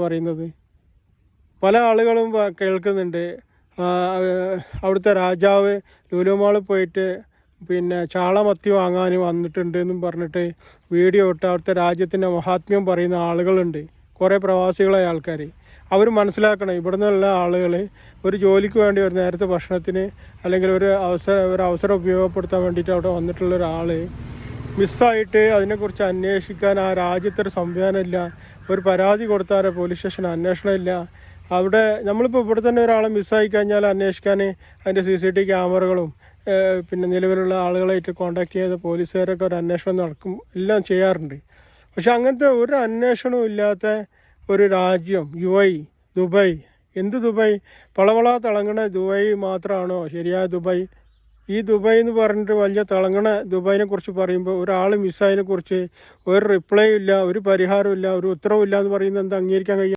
പറയുന്നത്. പല ആളുകളും കേൾക്കുന്നുണ്ട് അവിടുത്തെ രാജാവ് ലുലു മാളിൽ പോയിട്ട് പിന്നെ ചാളമത്തി വാങ്ങാൻ വന്നിട്ടുണ്ട് എന്നും പറഞ്ഞിട്ട് വീഡിയോ ഇട്ട് അവിടുത്തെ രാജ്യത്തിൻ്റെ മഹാത്മ്യം പറയുന്ന ആളുകളുണ്ട്. കുറേ പ്രവാസികളായ ആൾക്കാർ. അവർ മനസ്സിലാക്കണം, ഇവിടെ നിന്നുള്ള ആളുകൾ ഒരു ജോലിക്ക് വേണ്ടി ഒരു നേരത്തെ ഭക്ഷണത്തിന് അല്ലെങ്കിൽ ഒരു അവസരം ഉപയോഗപ്പെടുത്താൻ വേണ്ടിയിട്ട് അവിടെ വന്നിട്ടുള്ള ഒരാൾ മിസ്സായിട്ട് അതിനെക്കുറിച്ച് അന്വേഷിക്കാൻ ആ രാജ്യത്തൊരു സംവിധാനമില്ല. ഒരു പരാതി കൊടുത്താൽ പോലീസ് സ്റ്റേഷൻ അന്വേഷണമില്ല. അവിടെ നമ്മളിപ്പോൾ ഇവിടെ തന്നെ ഒരാളെ മിസ്സായി കഴിഞ്ഞാൽ അന്വേഷിക്കാൻ അതിൻ്റെ CCTV ക്യാമറകളും പിന്നെ നിലവിലുള്ള ആളുകളായിട്ട് കോൺടാക്ട് ചെയ്ത പോലീസുകാരൊക്കെ ഒരു അന്വേഷണം നടക്കും, എല്ലാം ചെയ്യാറുണ്ട്. പക്ഷെ അങ്ങനത്തെ ഒരു അന്വേഷണവും ഇല്ലാത്ത ഒരു രാജ്യം UAE, ദുബായ്. എന്ത് ദുബായ്? പളവള തിളങ്ങണ ദുബായ് മാത്രമാണോ ശരിയായ ദുബായ്? ഈ ദുബായ് എന്ന് പറഞ്ഞിട്ട് വലിയ തിളങ്ങണ ദുബായിനെ കുറിച്ച് പറയുമ്പോൾ ഒരാൾ മിസ്സായതിനെ കുറിച്ച് ഒരു റിപ്ലൈ ഇല്ല, ഒരു പരിഹാരമില്ല, ഒരു ഉത്തരവില്ല എന്ന് പറയുന്നത് എന്താ അംഗീകരിക്കാൻ കഴിയും?